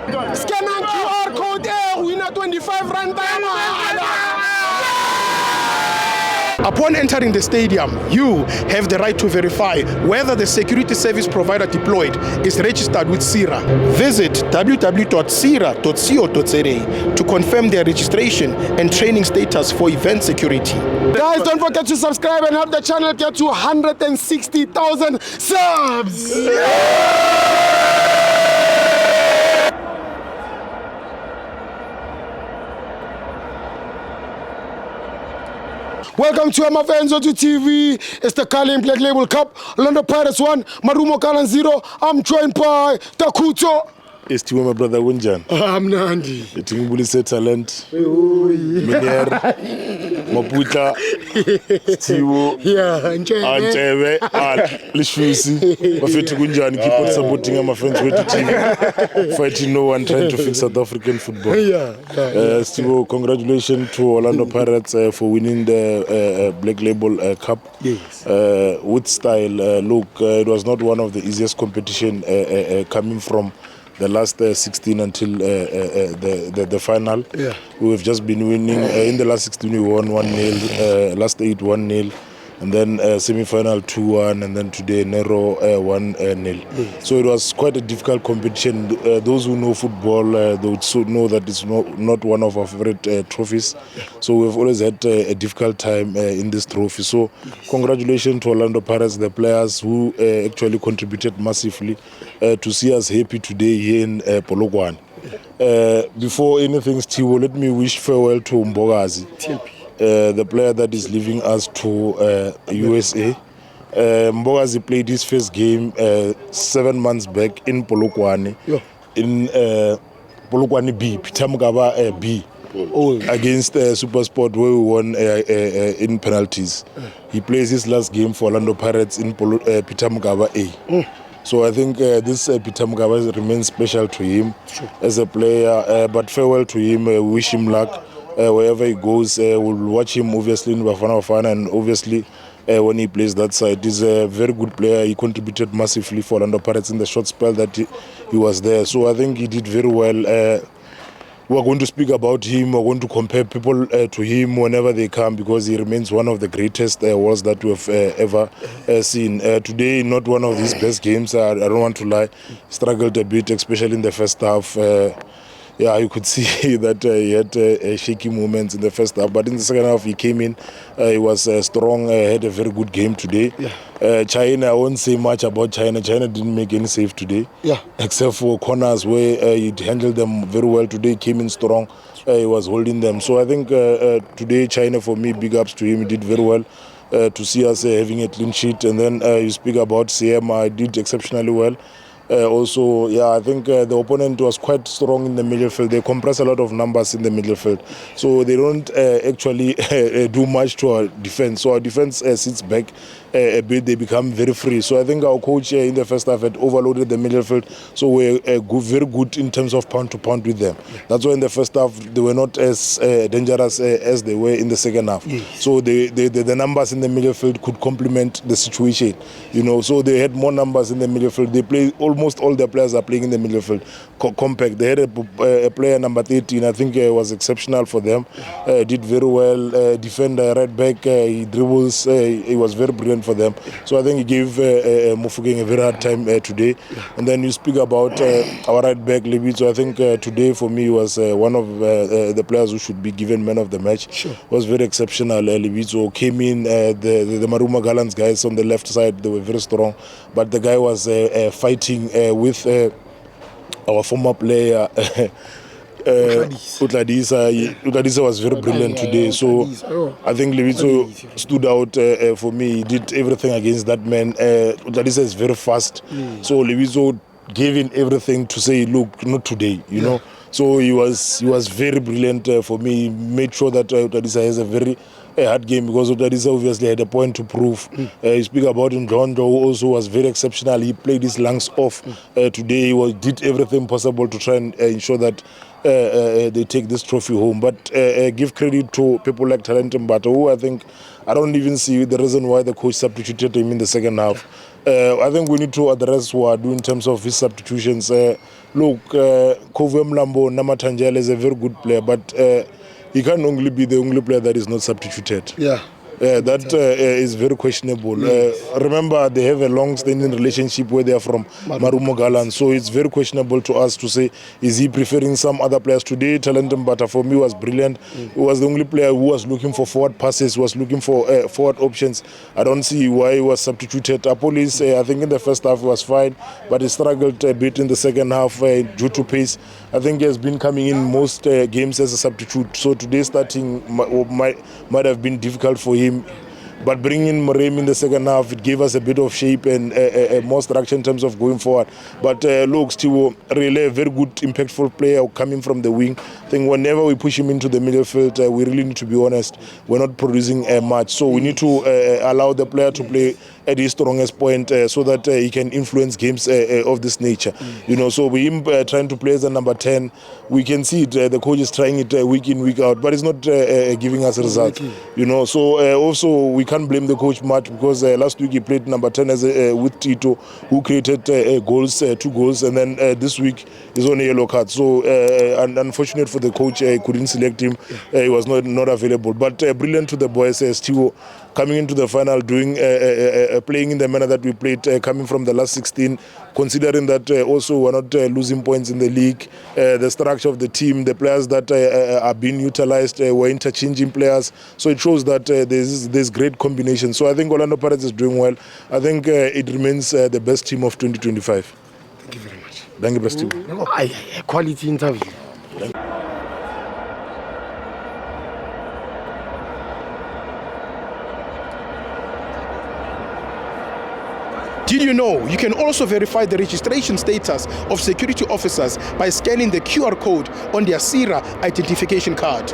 Scan and QR code winner 25 rand. Upon entering the stadium, you have the right to verify whether the security service provider deployed is registered with SIRA. Visit www.sira.co.za to confirm their registration and training status for event security. Guys, don't forget to subscribe and help the channel get to 160,000 subs! Welcome to FANS Wethu TV. It's the Gallants Black Label Cup. Orlando Pirates 1, Marumo Gallants 0. I'm joined by Takuto. It's Tiwo, my brother Winjan. I'm Nandi. Tingubulise talent. Miner. Maputa. Tiwo. Yeah, Antebe. Lishwisi. Mafeti Gunjan. Keep on supporting FANS Wethu TV. Fighting no one, trying to fix South African football. Tiwo, congratulations to Orlando Pirates for winning the Black Label Cup. Yes. With style. Look, it was not one of the easiest competition coming from the last 16 until the final. Yeah. We've just been winning. In the last 16 we won 1-0, last 8 1-0, and then semi-final 2-1, and then today narrow 1-0. So it was quite a difficult competition. Those who know football, they would so know that it's not one of our favorite trophies. So we've always had a difficult time in this trophy. So congratulations to Orlando Pirates, the players who actually contributed massively to see us happy today here in Polokwane. Before anything, Tiwo, let me wish farewell to Mbokazi, the player that is leaving us to USA. Mbokazi played his first game 7 months back in Polokwane, in Polokwane B, Pitamgaba B, against Supersport, where we won in penalties. He plays his last game for Orlando Pirates in Pitamgaba A. So I think this Pitamgaba remains special to him as a player, but farewell to him, wish him luck. Wherever he goes, we'll watch him obviously in Bafana, and obviously when he plays that side. He's a very good player. He contributed massively for Orlando Pirates in the short spell that he was there. So I think he did very well. We're going to speak about him. We're going to compare people to him whenever they come, because he remains one of the greatest walls that we've ever seen. Today, not one of his best games. I don't want to lie. Struggled a bit, especially in the first half. Yeah, you could see that he had shaky moments in the first half, but in the second half he came in, he was strong, had a very good game today. China, I won't say much about China. China didn't make any save today, except for corners where he handled them very well. Today he came in strong, he was holding them. So I think today China, for me, big ups to him. He did very well to see us having a clean sheet. And then you speak about CM, did exceptionally well. Also, I think the opponent was quite strong in the midfield. They compress a lot of numbers in the midfield, so they don't actually do much to our defense. So our defense sits back a bit. They become very free. So I think our coach in the first half had overloaded the midfield, so we're very good in terms of pound to pound with them. That's why in the first half they were not as dangerous as they were in the second half. So the numbers in the midfield could complement the situation, you know. So they had more numbers in the midfield. They play almost all their players are playing in the midfield compact. They had a player number 13, I think was exceptional for them. Did very well. Defender, right back, he dribbles. He was very brilliant for them. So I think he gave Mofokeng a very hard time today. And then you speak about our right back, Lebitso. I think today for me was one of the players who should be given man of the match. Was very exceptional. Lebitso came in. The Marumo Gallants guys on the left side, they were very strong. But the guy was fighting with our former player Utladisa was very brilliant today. So I think Lebitso stood out for me. He did everything against that man. Utladisa is very fast. So Lebitso gave in everything to say, look, not today, you know. So he was very brilliant for me. He made sure that Utladisa has a very a hard game because Utadisa obviously had a point to prove. You speak about Njondo, who also was very exceptional. He played his lungs off today. He did everything possible to try and ensure that they take this trophy home. But give credit to people like Talentum Mbata, who I don't even see the reason why the coach substituted him in the second half. I think we need to address what do in terms of his substitutions. Look, Kove Mlambo Namatanjala is a very good player, but he can only be the only player that is not substituted. Yeah. That is very questionable. Remember, they have a long-standing relationship where they are from, Marumo Gallants. So it's very questionable to us to say, is he preferring some other players today? Talentum Mbata for me was brilliant. He was the only player who was looking for forward passes, was looking for forward options. I don't see why he was substituted. Apolis, I think in the first half was fine, but he struggled a bit in the second half due to pace. I think he has been coming in most games as a substitute. So today starting might have been difficult for him. But bringing in Marumo in the second half, it gave us a bit of shape and more structure in terms of going forward. But look, still really a very good, impactful player coming from the wing. I think whenever we push him into the midfield, we really need to be honest, we're not producing much. So we need to allow the player to play at his strongest point so that he can influence games of this nature. You know, so with him trying to play as a number 10, we can see it. The coach is trying it week in, week out, but it's not giving us results. You know, so also we can't blame the coach much because last week he played number 10 as with Tito, who created goals, 2 goals, and then this week he's on a yellow card. So unfortunate for the coach, couldn't select him. He was not available. But brilliant to the boys, Stivo coming into the final, doing playing in the manner that we played, coming from the last 16, considering that also we're not losing points in the league. The structure of the team, the players that are being utilized, were interchanging players. So it shows that there's great combination. So I think Orlando Pirates is doing well. I think it remains the best team of 2025. Thank you very much. Thank you, best team. Quality interview. Did you know you can also verify the registration status of security officers by scanning the QR code on their SIRA identification card?